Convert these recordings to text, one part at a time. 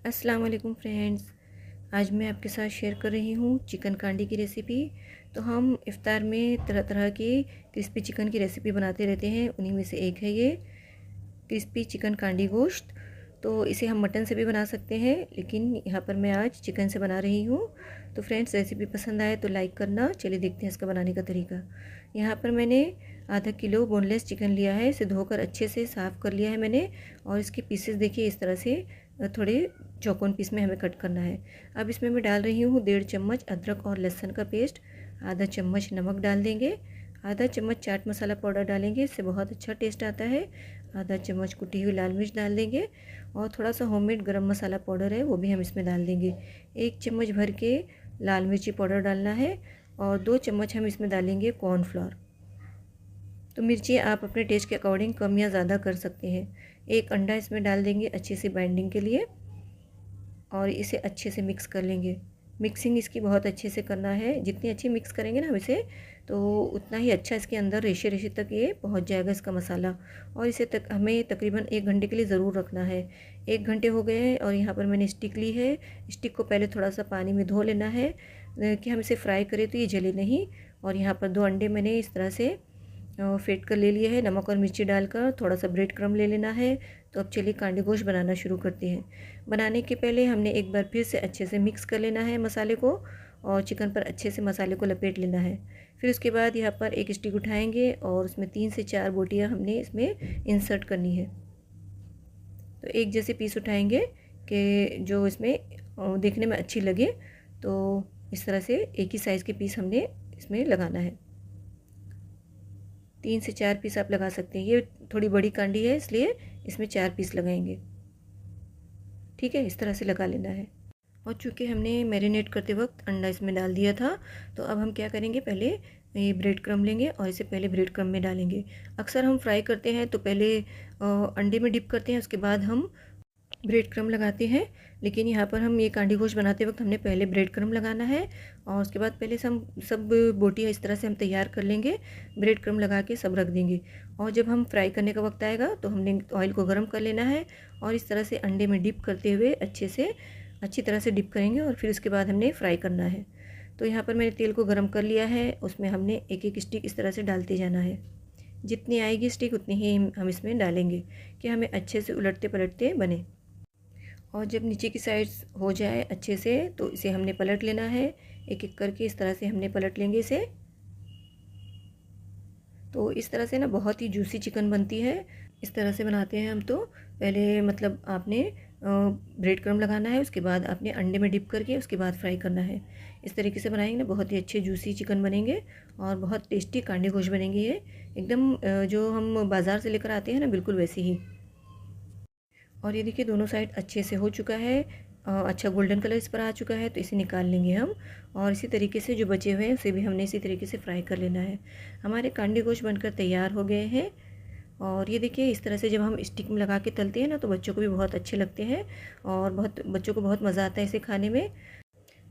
अस्सलाम वालेकुम फ्रेंड्स। आज मैं आपके साथ शेयर कर रही हूँ चिकन कांडी की रेसिपी। तो हम इफ़्तार में तरह तरह की क्रिस्पी चिकन की रेसिपी बनाते रहते हैं, उन्हीं में से एक है ये क्रिस्पी चिकन कांडी गोश्त। तो इसे हम मटन से भी बना सकते हैं, लेकिन यहाँ पर मैं आज चिकन से बना रही हूँ। तो फ्रेंड्स, रेसिपी पसंद आए तो लाइक करना। चलिए देखते हैं इसका बनाने का तरीका। यहाँ पर मैंने आधा किलो बोनलेस चिकन लिया है। इसे धोकर अच्छे से साफ़ कर लिया है मैंने, और इसके पीसेस देखिए इस तरह से थोड़े चौकोन पीस में हमें कट करना है। अब इसमें मैं डाल रही हूँ 1.5 चम्मच अदरक और लहसुन का पेस्ट, आधा चम्मच नमक डाल देंगे, आधा चम्मच चाट मसाला पाउडर डालेंगे, इससे बहुत अच्छा टेस्ट आता है। आधा चम्मच कुटी हुई लाल मिर्च डाल देंगे, और थोड़ा सा होममेड गरम मसाला पाउडर है वो भी हम इसमें डाल देंगे। 1 चम्मच भर के लाल मिर्ची पाउडर डालना है, और 2 चम्मच हम इसमें डालेंगे कॉर्नफ्लोर। तो मिर्ची आप अपने टेस्ट के अकॉर्डिंग कम या ज़्यादा कर सकते हैं। 1 अंडा इसमें डाल देंगे अच्छे से बाइंडिंग के लिए, और इसे अच्छे से मिक्स कर लेंगे। मिक्सिंग इसकी बहुत अच्छे से करना है। जितनी अच्छी मिक्स करेंगे ना हम इसे, तो उतना ही अच्छा इसके अंदर रेशे रेशे तक ये पहुंच जाएगा इसका मसाला। और इसे हमें तकरीबन 1 घंटे के लिए ज़रूर रखना है। 1 घंटे हो गए हैं, और यहाँ पर मैंने स्टिक ली है। स्टिक को पहले थोड़ा सा पानी में धो लेना है कि हम इसे फ्राई करें तो ये जले नहीं। और यहाँ पर 2 अंडे मैंने इस तरह से फेंट कर ले लिया है, नमक और मिर्ची डालकर। थोड़ा सा ब्रेड क्रम्ब ले लेना है। तो अब चलिए कांडी गोश्त बनाना शुरू करते हैं। बनाने के पहले हमने एक बार फिर से अच्छे से मिक्स कर लेना है मसाले को, और चिकन पर अच्छे से मसाले को लपेट लेना है। फिर उसके बाद यहाँ पर एक स्टिक उठाएंगे, और उसमें 3 से 4 बोटियाँ हमने इसमें इंसर्ट करनी है। तो एक जैसे पीस उठाएंगे कि जो इसमें देखने में अच्छी लगे। तो इस तरह से एक ही साइज़ के पीस हमने इसमें लगाना है। 3 से 4 पीस आप लगा सकते हैं। ये थोड़ी बड़ी कांडी है, इसलिए इसमें 4 पीस लगाएंगे। ठीक है, इस तरह से लगा लेना है। और चूँकि हमने मैरिनेट करते वक्त अंडा इसमें डाल दिया था, तो अब हम क्या करेंगे, पहले ये ब्रेड क्रम्ब लेंगे और इसे पहले ब्रेड क्रम्ब में डालेंगे। अक्सर हम फ्राई करते हैं तो पहले अंडे में डिप करते हैं, उसके बाद हम ब्रेड क्रम्ब लगाते हैं। लेकिन यहाँ पर हम ये कांडी गोश्त बनाते वक्त हमने पहले ब्रेड क्रम्ब लगाना है, और उसके बाद पहले से हम सब बोटियाँ इस तरह से हम तैयार कर लेंगे। ब्रेड क्रम्ब लगा के सब रख देंगे, और जब हम फ्राई करने का वक्त आएगा तो हमने ऑयल को गर्म कर लेना है, और इस तरह से अंडे में डिप करते हुए अच्छी तरह से डिप करेंगे, और फिर उसके बाद हमने फ्राई करना है। तो यहाँ पर मैंने तेल को गर्म कर लिया है, उसमें हमने एक एक स्टिक इस तरह से डालते जाना है। जितनी आएगी स्टिक उतनी ही हम इसमें डालेंगे, कि हमें अच्छे से उलटते पलटते बने। और जब नीचे की साइड हो जाए अच्छे से, तो इसे हमने पलट लेना है। एक एक करके इस तरह से हमने पलट लेंगे इसे। तो इस तरह से ना बहुत ही जूसी चिकन बनती है। इस तरह से बनाते हैं हम। तो पहले मतलब आपने ब्रेड क्रम्ब लगाना है, उसके बाद आपने अंडे में डिप करके उसके बाद फ्राई करना है। इस तरीके से बनाएंगे ना, बहुत ही अच्छे जूसी चिकन बनेंगे, और बहुत टेस्टी कांडे गोश्त बनेंगे ये एकदम जो हम बाज़ार से लेकर आते हैं ना, बिल्कुल वैसे ही। और ये देखिए दोनों साइड अच्छे से हो चुका है, अच्छा गोल्डन कलर इस पर आ चुका है। तो इसे निकाल लेंगे हम, और इसी तरीके से जो बचे हुए हैं उसे भी हमने इसी तरीके से फ्राई कर लेना है। हमारे कांडे गोश्त बनकर तैयार हो गए हैं। और ये देखिए इस तरह से जब हम स्टिक में लगा के तलते हैं ना, तो बच्चों को भी बहुत अच्छे लगते हैं, और बच्चों को बहुत मज़ा आता है इसे खाने में।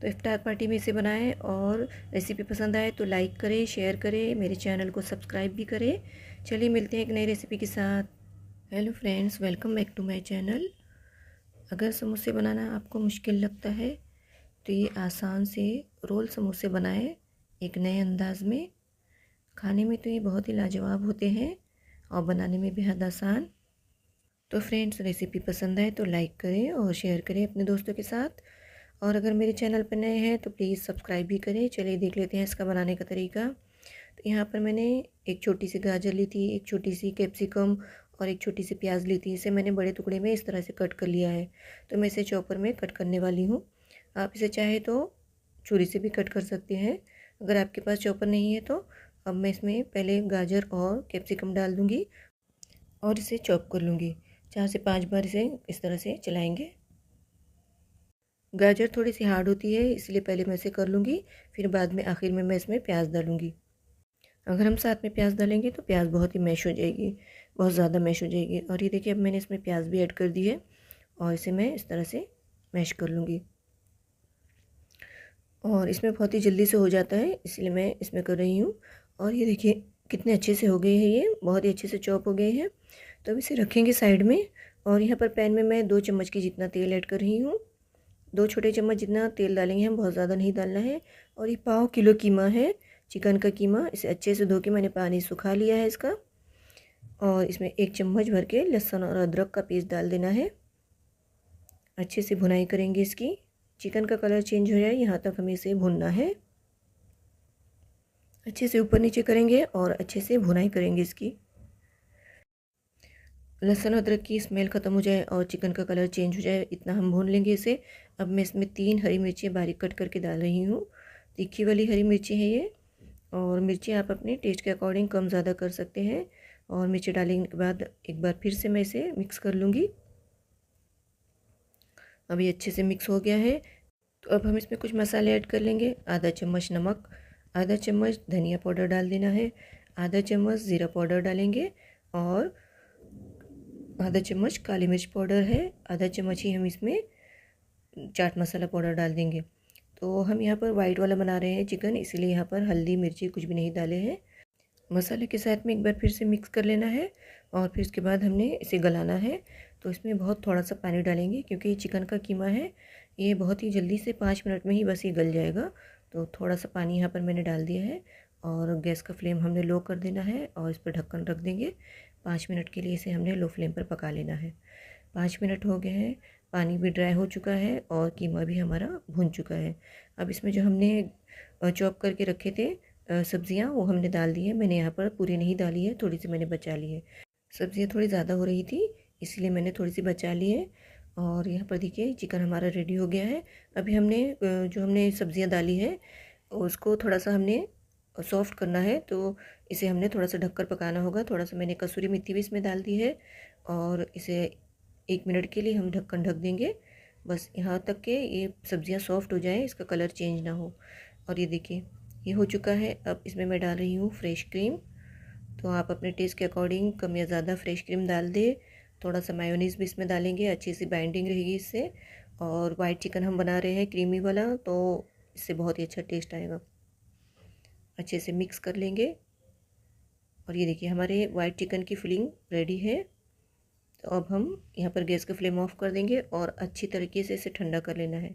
तो इफ्तार पार्टी में इसे बनाएं, और रेसिपी पसंद आए तो लाइक करें, शेयर करें, मेरे चैनल को सब्सक्राइब भी करें। चलिए मिलते हैं एक नई रेसिपी के साथ। Hello friends, welcome back to my channel. अगर समोसे बनाना आपको मुश्किल लगता है, तो ये आसान से रोल समोसे बनाएं एक नए अंदाज में। खाने में तो ये बहुत ही लाजवाब होते हैं, और बनाने में बेहद आसान। तो फ्रेंड्स, रेसिपी पसंद आए तो लाइक करें और शेयर करें अपने दोस्तों के साथ। और अगर मेरे चैनल पर नए हैं तो प्लीज़ सब्सक्राइब भी करें। चलिए देख लेते हैं इसका बनाने का तरीका। तो यहाँ पर मैंने एक छोटी सी गाजर ली थी, एक छोटी सी कैप्सिकम और एक छोटी सी प्याज ली थी। इसे मैंने बड़े टुकड़े में इस तरह से कट कर लिया है। तो मैं इसे चॉपर में कट करने वाली हूँ। आप इसे चाहे तो छुरी से भी कट कर सकते हैं। अगर आपके पास चॉपर नहीं है तो अब मैं इसमें पहले गाजर और कैप्सिकम डाल दूँगी, और इसे चॉप कर लूँगी। 4 से 5 बार इसे इस तरह से चलाएँगे। गाजर थोड़ी सी हार्ड होती है, इसलिए पहले मैं इसे कर लूँगी, फिर बाद में आखिर में मैं इसमें प्याज डालूँगी। अगर हम साथ में प्याज डालेंगे तो प्याज बहुत ही मैश हो जाएगी, बहुत ज़्यादा मैश हो जाएगी। और ये देखिए अब मैंने इसमें प्याज भी ऐड कर दी है, और इसे मैं इस तरह से मैश कर लूँगी। और इसमें बहुत ही जल्दी से हो जाता है, इसलिए मैं इसमें कर रही हूँ। और ये देखिए कितने अच्छे से हो गए हैं, ये बहुत ही अच्छे से चॉप हो गए हैं। तो अब इसे रखेंगे साइड में, और यहाँ पर पैन में मैं 2 चम्मच की जितना तेल ऐड कर रही हूँ। 2 छोटे चम्मच जितना तेल डालेंगे हम, बहुत ज़्यादा नहीं डालना है। और ये पाव किलो कीमा है, चिकन का कीमा। इसे अच्छे से धो के मैंने पानी सुखा लिया है इसका। और इसमें 1 चम्मच भर के लहसुन और अदरक का पेस्ट डाल देना है। अच्छे से भुनाई करेंगे इसकी। चिकन का कलर चेंज हो जाए यहाँ तक हमें इसे भुनना है। अच्छे से ऊपर नीचे करेंगे और अच्छे से भुनाई करेंगे इसकी। लहसुन अदरक की स्मेल ख़त्म हो जाए और चिकन का कलर चेंज हो जाए, इतना हम भून लेंगे इसे। अब मैं इसमें 3 हरी मिर्ची बारीक कट करके डाल रही हूँ। तीखी वाली हरी मिर्ची है ये। और मिर्ची आप अपने टेस्ट के अकॉर्डिंग कम ज़्यादा कर सकते हैं। और मिर्ची डालने के बाद एक बार फिर से मैं इसे मिक्स कर लूँगी। अभी अच्छे से मिक्स हो गया है। तो अब हम इसमें कुछ मसाले ऐड कर लेंगे। आधा चम्मच नमक, आधा चम्मच धनिया पाउडर डाल देना है, आधा चम्मच ज़ीरा पाउडर डालेंगे और आधा चम्मच काली मिर्च पाउडर है। आधा चम्मच ही हम इसमें चाट मसाला पाउडर डाल देंगे। तो हम यहाँ पर वाइट वाला बना रहे हैं चिकन, इसीलिए यहाँ पर हल्दी मिर्ची कुछ भी नहीं डाले हैं। मसाले के साथ में एक बार फिर से मिक्स कर लेना है और फिर उसके बाद हमने इसे गलाना है। तो इसमें बहुत थोड़ा सा पानी डालेंगे क्योंकि ये चिकन का कीमा है, ये बहुत ही जल्दी से 5 मिनट में ही बस ये गल जाएगा। तो थोड़ा सा पानी यहाँ पर मैंने डाल दिया है और गैस का फ्लेम हमने लो कर देना है और इस पर ढक्कन रख देंगे। 5 मिनट के लिए इसे हमने लो फ्लेम पर पका लेना है। 5 मिनट हो गए हैं, पानी भी ड्राई हो चुका है और कीमा भी हमारा भुन चुका है। अब इसमें जो हमने चॉप करके रखे थे सब्जियां, वो हमने डाल दी है। मैंने यहाँ पर पूरी नहीं डाली है, थोड़ी सी मैंने बचा ली है। सब्जियां थोड़ी ज़्यादा हो रही थी इसलिए मैंने थोड़ी सी बचा ली है। और यहाँ पर देखिए चिकन हमारा रेडी हो गया है। अभी हमने जो हमने सब्जियां डाली है उसको थोड़ा सा हमने सॉफ्ट करना है, तो इसे हमने थोड़ा सा ढककर पकाना होगा। थोड़ा सा मैंने कसूरी मेथी भी इसमें डाल दी है और इसे 1 मिनट के लिए हम ढक्कन ढक देंगे, बस यहाँ तक कि ये सब्जियां सॉफ्ट हो जाएं, इसका कलर चेंज ना हो। और ये देखिए ये हो चुका है। अब इसमें मैं डाल रही हूँ फ्रेश क्रीम। तो आप अपने टेस्ट के अकॉर्डिंग कम या ज़्यादा फ्रेश क्रीम डाल दे। थोड़ा सा मायोनीज़ भी इसमें डालेंगे, अच्छी सी बाइंडिंग रहेगी इससे। और वाइट चिकन हम बना रहे हैं क्रीमी वाला, तो इससे बहुत ही अच्छा टेस्ट आएगा। अच्छे से मिक्स कर लेंगे। और ये देखिए हमारे वाइट चिकन की फिलिंग रेडी है। तो अब हम यहाँ पर गैस का फ्लेम ऑफ कर देंगे और अच्छी तरीके से इसे ठंडा कर लेना है।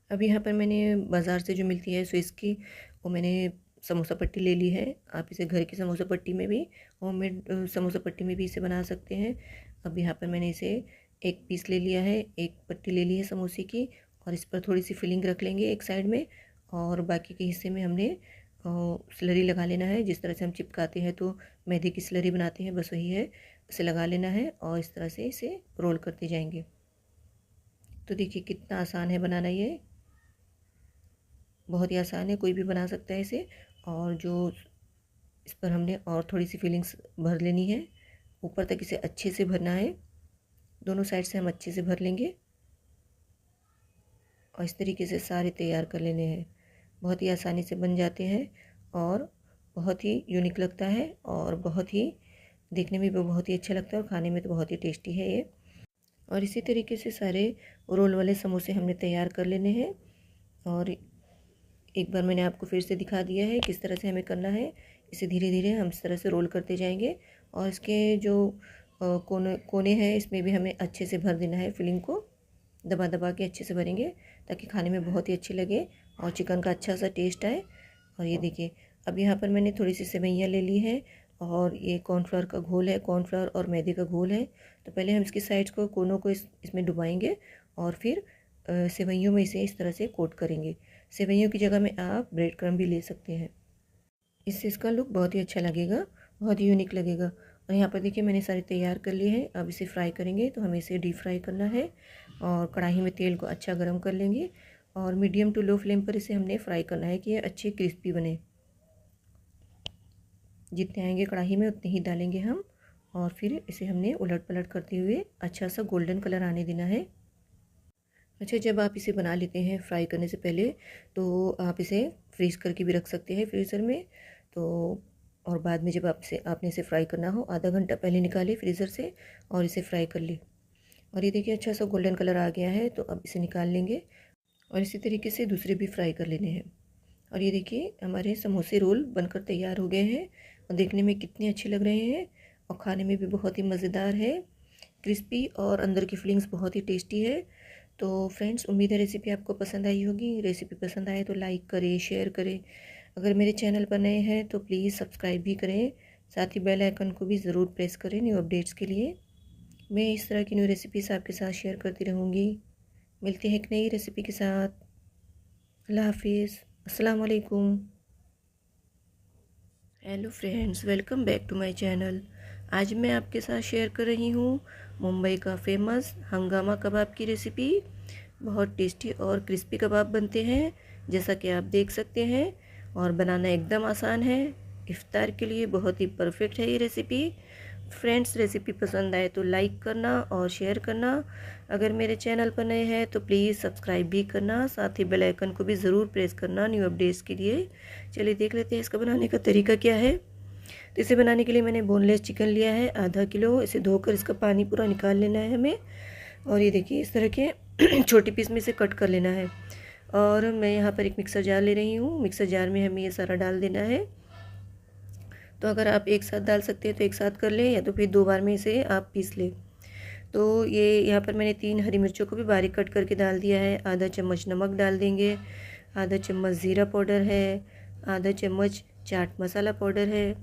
अब यहाँ पर मैंने बाज़ार से जो मिलती है स्विस की, वो मैंने समोसा पट्टी ले ली है। आप इसे घर की समोसा पट्टी में भी, होममेड समोसा पट्टी में भी इसे बना सकते हैं। अब यहाँ पर मैंने इसे एक पीस ले लिया है, एक पट्टी ले ली है समोसे की। और इस पर थोड़ी सी फिलिंग रख लेंगे एक साइड में और बाकी के हिस्से में हमने स्लरी लगा लेना है। जिस तरह से हम चिपकाते हैं तो मैदे की स्लरी बनाते हैं, बस वही है, उसे लगा लेना है और इस तरह से इसे रोल करते जाएंगे। तो देखिए कितना आसान है बनाना, ये बहुत ही आसान है, कोई भी बना सकता है इसे। और जो इस पर हमने और थोड़ी सी फिलिंग्स भर लेनी है, ऊपर तक इसे अच्छे से भरना है। दोनों साइड से हम अच्छे से भर लेंगे और इस तरीके से सारे तैयार कर लेने हैं। बहुत ही आसानी से बन जाते हैं और बहुत ही यूनिक लगता है और बहुत ही देखने में भी बहुत ही अच्छा लगता है और खाने में तो बहुत ही टेस्टी है ये। और इसी तरीके से सारे रोल वाले समोसे हमने तैयार कर लेने हैं। और एक बार मैंने आपको फिर से दिखा दिया है किस तरह से हमें करना है। इसे धीरे धीरे हम इस तरह से रोल करते जाएंगे और इसके जो कोने कोने हैं इसमें भी हमें अच्छे से भर देना है। फिलिंग को दबा दबा के अच्छे से भरेंगे ताकि खाने में बहुत ही अच्छी लगे और चिकन का अच्छा सा टेस्ट आए। और ये देखिए अब यहाँ पर मैंने थोड़ी सी सेवइयाँ ले ली है और ये कॉर्नफ्लावर का घोल है, कॉर्नफ्लावर और मैदे का घोल है। तो पहले हम इसकी साइड्स को, कोनों को इसमें डुबाएंगे और फिर सेवइयों में इसे इस तरह से कोट करेंगे। सेवइयों की जगह में आप ब्रेड क्रम्ब भी ले सकते हैं, इससे इसका लुक बहुत ही अच्छा लगेगा, बहुत ही यूनिक लगेगा। और यहाँ पर देखिए मैंने सारे तैयार कर लिए हैं। अब इसे फ्राई करेंगे, तो हमें इसे डीप फ्राई करना है और कढ़ाई में तेल को अच्छा गर्म कर लेंगे और मीडियम टू लो फ्लेम पर इसे हमने फ्राई करना है कि ये अच्छे क्रिस्पी बने। जितने आएंगे कढ़ाई में उतने ही डालेंगे हम और फिर इसे हमने उलट पलट करते हुए अच्छा सा गोल्डन कलर आने देना है। अच्छा, जब आप इसे बना लेते हैं फ्राई करने से पहले तो आप इसे फ्रीज़ करके भी रख सकते हैं फ्रीज़र में। तो और बाद में जब आपने इसे फ्राई करना हो, आधा घंटा पहले निकालिए फ्रीज़र से और इसे फ्राई कर ली। और ये देखिए अच्छा सा गोल्डन कलर आ गया है, तो अब इसे निकाल लेंगे और इसी तरीके से दूसरे भी फ्राई कर लेने हैं। और ये देखिए हमारे समोसे रोल बनकर तैयार हो गए हैं और देखने में कितने अच्छे लग रहे हैं और खाने में भी बहुत ही मज़ेदार है। क्रिस्पी और अंदर की फीलिंग्स बहुत ही टेस्टी है। तो फ्रेंड्स, उम्मीद है रेसिपी आपको पसंद आई होगी। रेसिपी पसंद आए तो लाइक करें, शेयर करें। अगर मेरे चैनल पर नए हैं तो प्लीज़ सब्सक्राइब भी करें, साथ ही बेल आइकन को भी ज़रूर प्रेस करें न्यू अपडेट्स के लिए। मैं इस तरह की न्यू रेसिपीज़ आपके साथ शेयर करती रहूँगी। मिलते हैं एक नई रेसिपी के साथ। अल्लाह हाफिज़, अस्सलाम वालेकुम। Hello friends, welcome back to my channel. आज मैं आपके साथ शेयर कर रही हूँ मुंबई का फेमस हंगामा कबाब की रेसिपी। बहुत टेस्टी और क्रिस्पी कबाब बनते हैं, जैसा कि आप देख सकते हैं, और बनाना एकदम आसान है। इफ्तार के लिए बहुत ही परफेक्ट है ये रेसिपी। फ्रेंड्स, रेसिपी पसंद आए तो लाइक करना और शेयर करना। अगर मेरे चैनल पर नए हैं तो प्लीज़ सब्सक्राइब भी करना, साथ ही बेल आइकन को भी ज़रूर प्रेस करना न्यू अपडेट्स के लिए। चलिए देख लेते हैं इसका बनाने का तरीका क्या है। तो इसे बनाने के लिए मैंने बोनलेस चिकन लिया है आधा किलो। इसे धोकर इसका पानी पूरा निकाल लेना है हमें। और ये देखिए इस तरह के छोटे पीस में इसे कट कर लेना है। और मैं यहाँ पर एक मिक्सर जार ले रही हूँ। मिक्सर जार में हमें ये सारा डाल देना है। तो अगर आप एक साथ डाल सकते हैं तो एक साथ कर लें, या तो फिर 2 बार में इसे आप पीस लें। तो ये यहाँ पर मैंने 3 हरी मिर्चों को भी बारीक कट करके डाल दिया है। आधा चम्मच नमक डाल देंगे, आधा चम्मच ज़ीरा पाउडर है, आधा चम्मच चाट मसाला पाउडर है,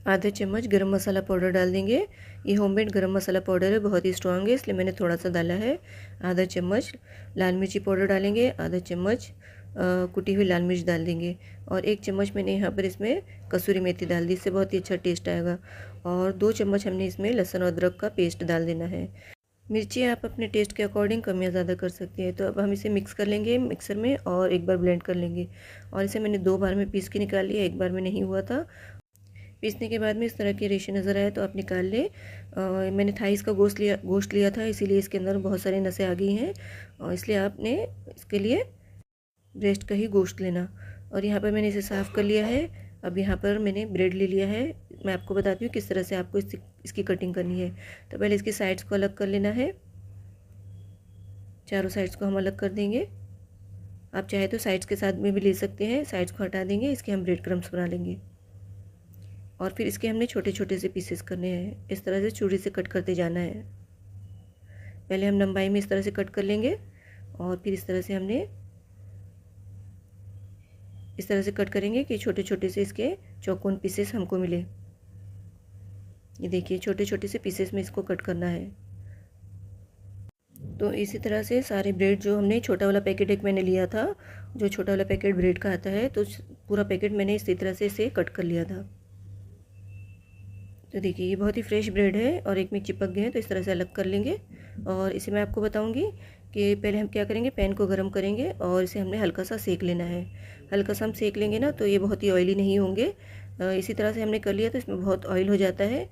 आधा चम्मच गरम मसाला पाउडर डाल देंगे। ये होममेड गरम मसाला पाउडर है, बहुत ही स्ट्रॉन्ग है, इसलिए मैंने थोड़ा सा डाला है। आधा चम्मच लाल मिर्ची पाउडर डालेंगे, आधा चम्मच कुटी हुई लाल मिर्च डाल देंगे, और 1 चम्मच मैंने यहाँ पर इसमें कसूरी मेथी डाल दी, इससे बहुत ही अच्छा टेस्ट आएगा। और 2 चम्मच हमने इसमें लहसुन और अदरक का पेस्ट डाल देना है। मिर्ची आप अपने टेस्ट के अकॉर्डिंग कम या ज़्यादा कर सकते हैं। तो अब हम इसे मिक्स कर लेंगे मिक्सर में और एक बार ब्लेंड कर लेंगे। और इसे मैंने 2 बार में पीस के निकाल लिया, एक बार में नहीं हुआ था। पीसने के बाद में इस तरह के रेशे नज़र आए तो आप निकाल लें। मैंने थाइस का गोश्त लिया था, इसीलिए इसके अंदर बहुत सारी नसें आ गई हैं, और इसलिए आपने इसके लिए ब्रेस्ट का ही गोश्त लेना। और यहाँ पर मैंने इसे साफ़ कर लिया है। अब यहाँ पर मैंने ब्रेड ले लिया है। मैं आपको बताती हूँ किस तरह से आपको इसकी कटिंग करनी है। तो पहले इसकी साइड्स को अलग कर लेना है। चारों साइड्स को हम अलग कर देंगे। आप चाहे तो साइड्स के साथ में भी ले सकते हैं। साइड्स को हटा देंगे, इसके हम ब्रेड क्रम्स बना लेंगे। और फिर इसके हमने छोटे छोटे से पीसेस करने हैं। इस तरह से छुरी से कट करते जाना है। पहले हम लंबाई में इस तरह से कट कर लेंगे, और फिर इस तरह से हमने इस तरह से कट करेंगे कि छोटे छोटे से इसके चौकोन पीसेस हमको मिले। ये देखिए छोटे छोटे से पीसेस में इसको कट करना है। तो इसी तरह से सारे ब्रेड, जो हमने छोटा वाला पैकेट एक मैंने लिया था, जो छोटा वाला पैकेट ब्रेड का आता है, तो पूरा पैकेट मैंने इसी तरह से इसे कट कर लिया था। तो देखिए ये बहुत ही फ्रेश ब्रेड है और एक में चिपक गए हैं, तो इस तरह से अलग कर लेंगे। और इसे मैं आपको बताऊंगी कि पहले हम क्या करेंगे। पैन को गर्म करेंगे और इसे हमने हल्का सा सेक लेना है। हल्का सा हम सेक लेंगे ना तो ये बहुत ही ऑयली नहीं होंगे। इसी तरह से हमने कर लिया तो इसमें बहुत ऑयल हो जाता है।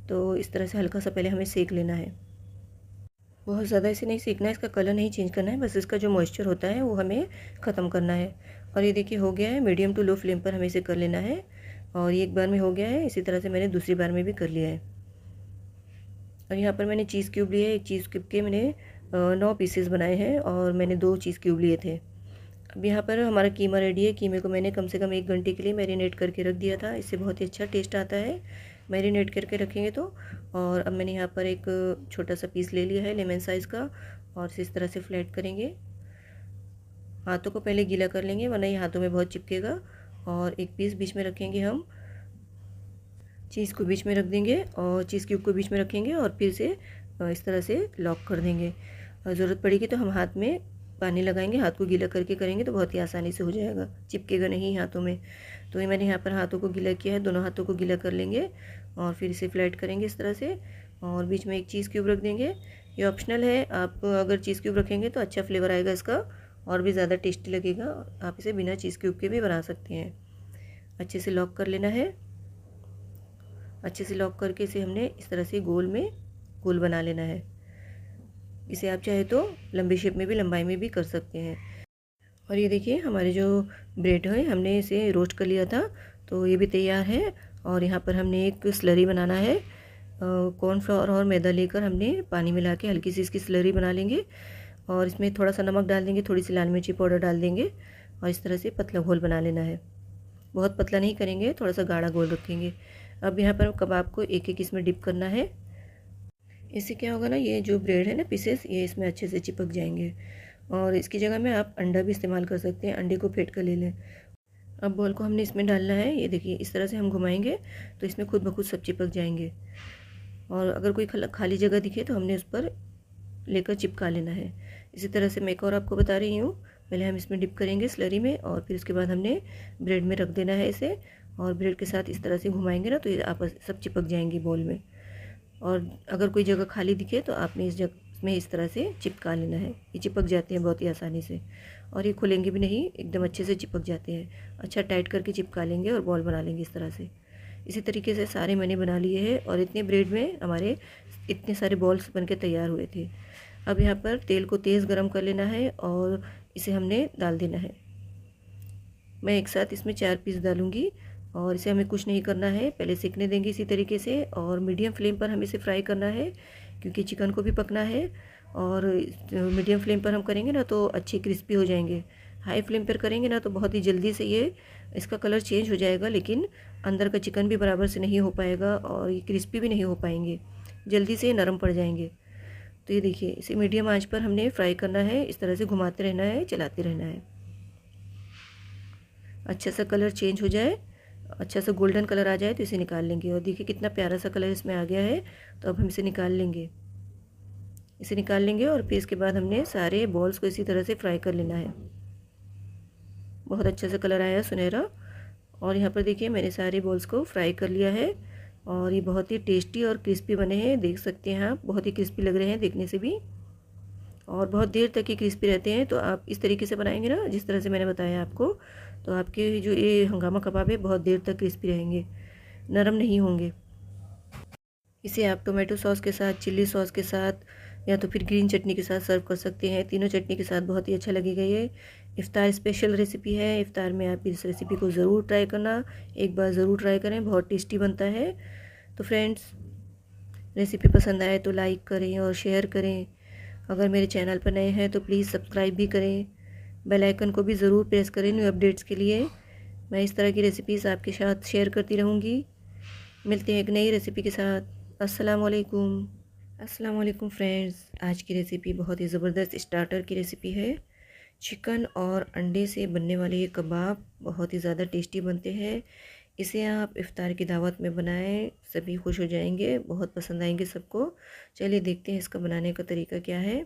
तो इस तरह से हल्का सा पहले हमें सेक लेना है। बहुत ज़्यादा इसे नहीं सेकना है, इसका कलर नहीं चेंज करना है, बस इसका जो मॉइस्चर होता है वो हमें ख़त्म करना है। और ये देखिए हो गया है। मीडियम टू लो फ्लेम पर हमें इसे कर लेना है। और ये एक बार में हो गया है, इसी तरह से मैंने दूसरी बार में भी कर लिया है। और यहाँ पर मैंने चीज़ क्यूब लिए। एक चीज़ क्यूब के मैंने 9 पीसेस बनाए हैं, और मैंने 2 चीज़ क्यूब लिए थे। अब यहाँ पर हमारा कीमा रेडी है। कीमे को मैंने कम से कम 1 घंटे के लिए मैरिनेट करके रख दिया था। इससे बहुत ही अच्छा टेस्ट आता है मैरिनेट करके रखेंगे तो। और अब मैंने यहाँ पर एक छोटा सा पीस ले लिया है लेमन साइज़ का, और इस तरह से फ्लैट करेंगे। हाथों को पहले गीला कर लेंगे, वरना ये हाथों में बहुत चिपकेगा। और एक पीस बीच में रखेंगे हम, चीज़ को बीच में रख देंगे और चीज़ क्यूब को बीच में रखेंगे, और फिर से इस तरह से लॉक कर देंगे। ज़रूरत पड़ेगी तो हम हाथ में पानी लगाएंगे, हाथ को गीला करके करेंगे तो बहुत ही आसानी से हो जाएगा, चिपकेगा नहीं हाथों में। तो ये मैंने यहाँ पर हाथों को गीला किया है, दोनों हाथों को गीला कर लेंगे और फिर इसे फ्लैट करेंगे इस तरह से, और बीच में एक चीज़ क्यूब रख देंगे। ये ऑप्शनल है, आप अगर चीज़ क्यूब रखेंगे तो अच्छा फ्लेवर आएगा इसका और भी ज़्यादा टेस्टी लगेगा। आप इसे बिना चीज़ क्यूब के भी बना सकते हैं। अच्छे से लॉक कर लेना है। अच्छे से लॉक करके इसे हमने इस तरह से गोल बना लेना है। इसे आप चाहे तो लंबी शेप में भी, लंबाई में भी कर सकते हैं। और ये देखिए हमारे जो ब्रेड है, हमने इसे रोस्ट कर लिया था, तो ये भी तैयार है। और यहाँ पर हमने एक स्लरी बनाना है। कॉर्नफ्लोर और मैदा लेकर हमने पानी मिला के हल्की सी इसकी स्लरी बना लेंगे, और इसमें थोड़ा सा नमक डाल देंगे, थोड़ी सी लाल मिर्ची पाउडर डाल देंगे, और इस तरह से पतला घोल बना लेना है। बहुत पतला नहीं करेंगे, थोड़ा सा गाढ़ा घोल रखेंगे। अब यहाँ पर कबाब को एक एक इसमें डिप करना है। इससे क्या होगा ना, ये जो ब्रेड है ना पीसेस, ये इसमें अच्छे से चिपक जाएंगे। और इसकी जगह में आप अंडा भी इस्तेमाल कर सकते हैं, अंडे को फेंट कर ले लें। अब बॉल को हमने इसमें डालना है, ये देखिए इस तरह से हम घुमाएंगे तो इसमें खुद ब खुद सब चिपक जाएंगे। और अगर कोई खाली जगह दिखे तो हमने उस पर लेकर चिपका लेना है। इसी तरह से मैं एक और आपको बता रही हूँ। पहले हम इसमें डिप करेंगे स्लरी में, और फिर उसके बाद हमने ब्रेड में रख देना है इसे, और ब्रेड के साथ इस तरह से घुमाएंगे ना तो ये आपस सब चिपक जाएंगी बॉल में। और अगर कोई जगह खाली दिखे तो आपने इस जगह में इस तरह से चिपका लेना है। ये चिपक जाते हैं बहुत ही आसानी से, और ये खुलेंगे भी नहीं, एकदम अच्छे से चिपक जाते हैं। अच्छा टाइट करके चिपका लेंगे और बॉल बना लेंगे इस तरह से। इसी तरीके से सारे मैंने बना लिए हैं, और इतने ब्रेड में हमारे इतने सारे बॉल्स बनके तैयार हुए थे। अब यहाँ पर तेल को तेज़ गरम कर लेना है और इसे हमने डाल देना है। मैं एक साथ इसमें 4 पीस डालूँगी, और इसे हमें कुछ नहीं करना है, पहले सेकने देंगे इसी तरीके से। और मीडियम फ्लेम पर हमें इसे फ्राई करना है, क्योंकि चिकन को भी पकना है। और मीडियम फ्लेम पर हम करेंगे ना तो अच्छे क्रिस्पी हो जाएंगे। हाई फ्लेम पर करेंगे ना तो बहुत ही जल्दी से ये इसका कलर चेंज हो जाएगा, लेकिन अंदर का चिकन भी बराबर से नहीं हो पाएगा और ये क्रिस्पी भी नहीं हो पाएंगे, जल्दी से नरम पड़ जाएंगे। तो ये देखिए इसे मीडियम आंच पर हमने फ्राई करना है, इस तरह से घुमाते रहना है, चलाते रहना है। अच्छा सा कलर चेंज हो जाए, अच्छा सा गोल्डन कलर आ जाए तो इसे निकाल लेंगे। और देखिए कितना प्यारा सा कलर इसमें आ गया है। तो अब हम इसे निकाल लेंगे, इसे निकाल लेंगे। और फिर इसके बाद हमने सारे बॉल्स को इसी तरह से फ्राई कर लेना है। बहुत अच्छा सा कलर आया सुनहरा। और यहाँ पर देखिए मैंने सारे बॉल्स को फ्राई कर लिया है, और ये बहुत ही टेस्टी और क्रिस्पी बने हैं, देख सकते हैं आप, बहुत ही क्रिस्पी लग रहे हैं देखने से भी, और बहुत देर तक ये क्रिस्पी रहते हैं। तो आप इस तरीके से बनाएंगे ना जिस तरह से मैंने बताया आपको, तो आपके जो ये हंगामा कबाब है बहुत देर तक क्रिस्पी रहेंगे, नरम नहीं होंगे। इसे आप टोमेटो सॉस के साथ, चिल्ली सॉस के साथ, या तो फिर ग्रीन चटनी के साथ सर्व कर सकते हैं। तीनों चटनी के साथ बहुत ही अच्छा लगेगा। ये इफ्तार स्पेशल रेसिपी है, इफ्तार में आप इस रेसिपी को ज़रूर ट्राई करना, एक बार ज़रूर ट्राई करें, बहुत टेस्टी बनता है। तो फ्रेंड्स, रेसिपी पसंद आए तो लाइक करें और शेयर करें। अगर मेरे चैनल पर नए हैं तो प्लीज़ सब्सक्राइब भी करें, बेल आइकन को भी ज़रूर प्रेस करें न्यू अपडेट्स के लिए। मैं इस तरह की रेसिपीज़ आपके साथ शेयर करती रहूँगी। मिलते हैं एक नई रेसिपी के साथ। अस्सलाम वालेकुम फ्रेंड्स, आज की रेसिपी बहुत ही ज़बरदस्त स्टार्टर की रेसिपी है। चिकन और अंडे से बनने वाले ये कबाब बहुत ही ज़्यादा टेस्टी बनते हैं। इसे आप इफ्तार की दावत में बनाएं, सभी खुश हो जाएंगे, बहुत पसंद आएंगे सबको। चलिए देखते हैं इसका बनाने का तरीका क्या है।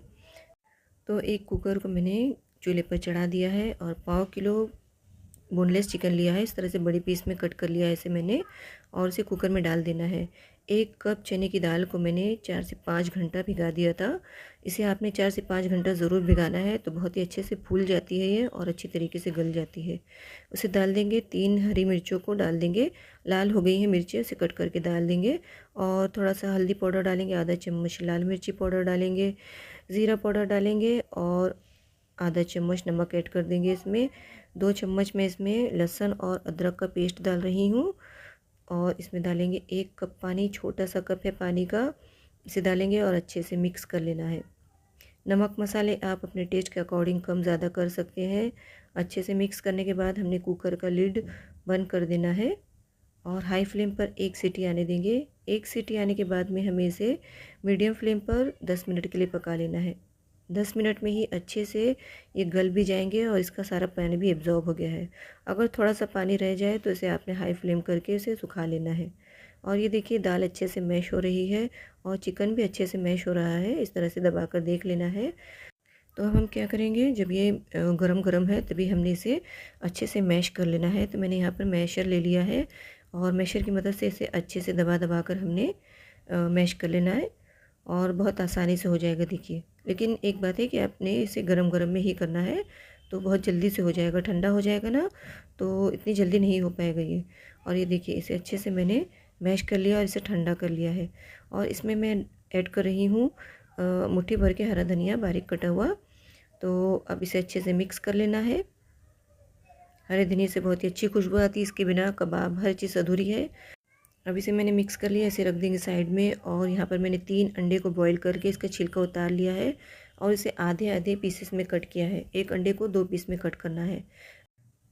तो एक कुकर को मैंने चूल्हे पर चढ़ा दिया है, और 1.5 किलो बोनलेस चिकन लिया है, इस तरह से बड़ी पीस में कट कर लिया है इसे मैंने, और इसे कुकर में डाल देना है। 1 कप चने की दाल को मैंने 4 से 5 घंटा भिगा दिया था। इसे आपने 4 से 5 घंटा ज़रूर भिगाना है, तो बहुत ही अच्छे से फूल जाती है ये, और अच्छी तरीके से गल जाती है। उसे डाल देंगे, 3 हरी मिर्चों को डाल देंगे, लाल हो गई हैं मिर्चें, उसे कट करके डाल देंगे। और थोड़ा सा हल्दी पाउडर डालेंगे, आधा चम्मच लाल मिर्ची पाउडर डालेंगे, ज़ीरा पाउडर डालेंगे, और आधा चम्मच नमक ऐड कर देंगे इसमें। 2 चम्मच मैं इसमें लहसुन और अदरक का पेस्ट डाल रही हूँ, और इसमें डालेंगे 1 कप पानी, छोटा सा कप है पानी का, इसे डालेंगे और अच्छे से मिक्स कर लेना है। नमक मसाले आप अपने टेस्ट के अकॉर्डिंग कम ज़्यादा कर सकते हैं। अच्छे से मिक्स करने के बाद हमने कुकर का लिड बंद कर देना है, और हाई फ्लेम पर 1 सीटी आने देंगे। 1 सीटी आने के बाद में हमें इसे मीडियम फ्लेम पर 10 मिनट के लिए पका लेना है। 10 मिनट में ही अच्छे से ये गल भी जाएंगे, और इसका सारा पानी भी एब्जॉर्ब हो गया है। अगर थोड़ा सा पानी रह जाए तो इसे आपने हाई फ्लेम करके इसे सुखा लेना है। और ये देखिए दाल अच्छे से मैश हो रही है, और चिकन भी अच्छे से मैश हो रहा है, इस तरह से दबाकर देख लेना है। तो अब हम क्या करेंगे, जब ये गरम गरम है तभी हमने इसे अच्छे से मैश कर लेना है। तो मैंने यहाँ पर मैशर ले लिया है, और मैशर की मदद से इसे अच्छे से दबा दबा कर हमने मैश कर लेना है, और बहुत आसानी से हो जाएगा देखिए। लेकिन एक बात है कि आपने इसे गरम गरम में ही करना है, तो बहुत जल्दी से हो जाएगा। ठंडा हो जाएगा ना तो इतनी जल्दी नहीं हो पाएगा ये। और ये देखिए इसे अच्छे से मैंने मैश कर लिया और इसे ठंडा कर लिया है। और इसमें मैं ऐड कर रही हूँ मुट्ठी भर के हरा धनिया बारीक कटा हुआ। तो अब इसे अच्छे से मिक्स कर लेना है। हरे धनिया से बहुत ही अच्छी खुशबू आती है, इसके बिना कबाब हर चीज़ अधूरी है। अब इसे मैंने मिक्स कर लिया, इसे रख देंगे साइड में। और यहाँ पर मैंने 3 अंडे को बॉईल करके इसका छिलका उतार लिया है, और इसे आधे आधे पीसेस में कट किया है। 1 अंडे को 2 पीस में कट करना है।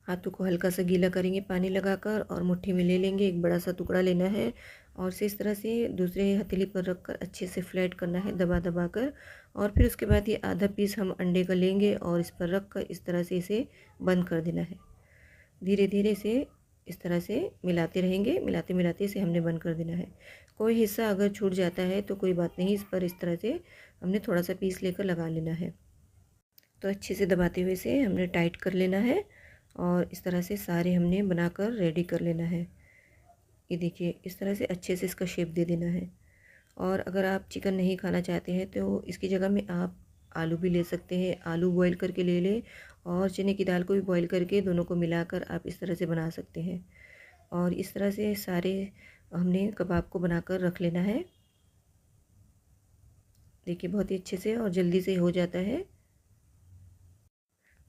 हाथों को हल्का सा गीला करेंगे पानी लगाकर, और मुट्ठी में ले लेंगे। एक बड़ा सा टुकड़ा लेना है, और इसे इस तरह से दूसरे हथेली पर रख कर अच्छे से फ्लैट करना है दबा दबा कर। और फिर उसके बाद ये आधा पीस हम अंडे का लेंगे और इस पर रख कर इस तरह से इसे बंद कर देना है। धीरे धीरे इसे इस तरह से मिलाते रहेंगे, मिलाते मिलाते इसे हमने बंद कर देना है। कोई हिस्सा अगर छूट जाता है तो कोई बात नहीं, इस पर इस तरह से हमने थोड़ा सा पीस लेकर लगा लेना है। तो अच्छे से दबाते हुए इसे हमने टाइट कर लेना है और इस तरह से सारे हमने बनाकर रेडी कर लेना है। ये देखिए इस तरह से अच्छे से इसका शेप दे देना है। और अगर आप चिकन नहीं खाना चाहते हैं तो इसकी जगह में आप आलू भी ले सकते हैं। आलू बॉईल करके ले लें और चने की दाल को भी बॉईल करके दोनों को मिलाकर आप इस तरह से बना सकते हैं। और इस तरह से सारे हमने कबाब को बनाकर रख लेना है। देखिए बहुत ही अच्छे से और जल्दी से हो जाता है।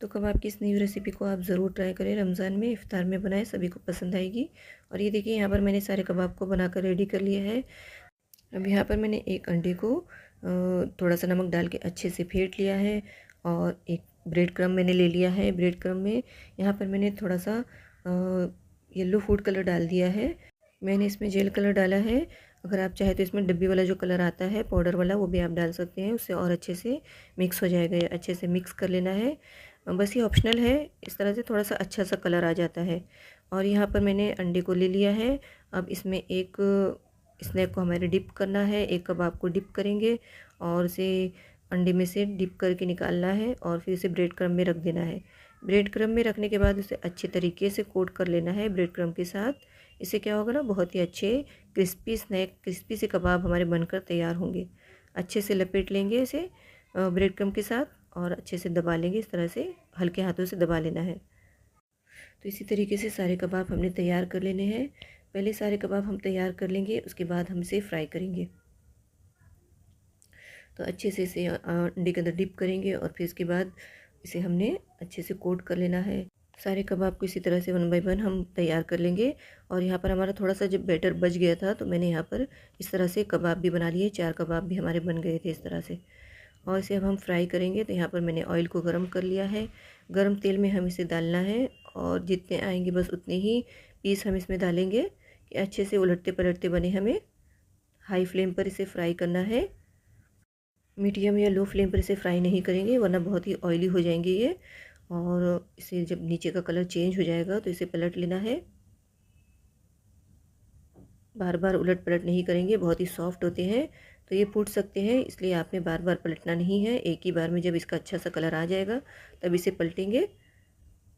तो कबाब की इस नई रेसिपी को आप ज़रूर ट्राई करें, रमज़ान में इफ़्तार में बनाएं, सभी को पसंद आएगी। और ये देखिए यहाँ पर मैंने सारे कबाब को बनाकर रेडी कर लिया है। अब यहाँ पर मैंने एक अंडे को थोड़ा सा नमक डाल के अच्छे से फेंट लिया है और एक ब्रेड क्रम्ब मैंने ले लिया है। ब्रेड क्रम्ब में यहाँ पर मैंने थोड़ा सा येलो फूड कलर डाल दिया है। मैंने इसमें जेल कलर डाला है। अगर आप चाहे तो इसमें डब्बी वाला जो कलर आता है पाउडर वाला वो भी आप डाल सकते हैं, उससे और अच्छे से मिक्स हो जाएगा। ये अच्छे से मिक्स कर लेना है, बस ये ऑप्शनल है। इस तरह से थोड़ा सा अच्छा सा कलर आ जाता है। और यहाँ पर मैंने अंडे को ले लिया है। अब इसमें एक स्नैक को हमारे डिप करना है, एक कबाब को डिप करेंगे और उसे अंडे में से डिप करके निकालना है और फिर इसे ब्रेड क्रम्ब में रख देना है। ब्रेड क्रम्ब में रखने के बाद उसे अच्छे तरीके से कोट कर लेना है ब्रेड क्रम्ब के साथ। इससे क्या होगा ना, बहुत ही अच्छे क्रिस्पी स्नैक, क्रिस्पी से कबाब हमारे बनकर तैयार होंगे। अच्छे से लपेट लेंगे इसे ब्रेड क्रम्ब के साथ और अच्छे से दबा लेंगे, इस तरह से हल्के हाथों से दबा लेना है। तो इसी तरीके से सारे कबाब हमने तैयार कर लेने हैं। पहले सारे कबाब हम तैयार कर लेंगे, उसके बाद हम इसे फ्राई करेंगे। तो अच्छे से इसे अंडे के अंदर डिप करेंगे और फिर इसके बाद इसे हमने अच्छे से कोट कर लेना है। सारे कबाब को इसी तरह से 1 बाय 1 हम तैयार कर लेंगे। और यहाँ पर हमारा थोड़ा सा जब बैटर बच गया था तो मैंने यहाँ पर इस तरह से कबाब भी बना लिए, 4 कबाब भी हमारे बन गए थे इस तरह से। और इसे अब हम फ्राई करेंगे। तो यहाँ पर मैंने ऑयल को गर्म कर लिया है। गर्म तेल में हम इसे डालना है और जितने आएंगे बस उतने ही पीस हम इसमें डालेंगे कि अच्छे से उलटते पलटते बने। हमें हाई फ्लेम पर इसे फ्राई करना है, मीडियम या लो फ्लेम पर इसे फ्राई नहीं करेंगे वरना बहुत ही ऑयली हो जाएंगे ये। और इसे जब नीचे का कलर चेंज हो जाएगा तो इसे पलट लेना है। बार बार उलट पलट नहीं करेंगे, बहुत ही सॉफ्ट होते हैं तो ये फूट सकते हैं, इसलिए आपने बार बार पलटना नहीं है। एक ही बार में जब इसका अच्छा सा कलर आ जाएगा तब इसे पलटेंगे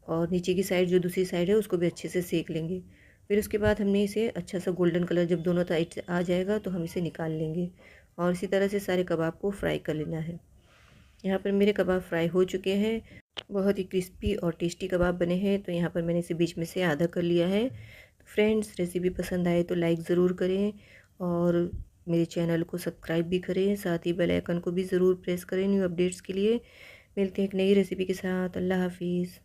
और नीचे की साइड जो दूसरी साइड है उसको भी अच्छे से सेक लेंगे। फिर उसके बाद हमने इसे अच्छा सा गोल्डन कलर जब दोनों साइड से आ जाएगा तो हम इसे निकाल लेंगे और इसी तरह से सारे कबाब को फ्राई कर लेना है। यहाँ पर मेरे कबाब फ्राई हो चुके हैं, बहुत ही क्रिस्पी और टेस्टी कबाब बने हैं। तो यहाँ पर मैंने इसे बीच में से आधा कर लिया है। तो फ्रेंड्स, रेसिपी पसंद आए तो लाइक ज़रूर करें और मेरे चैनल को सब्सक्राइब भी करें, साथ ही बेल आइकन को भी ज़रूर प्रेस करें न्यू अपडेट्स के लिए। मिलते हैं एक नई रेसिपी के साथ। अल्लाह हाफिज़।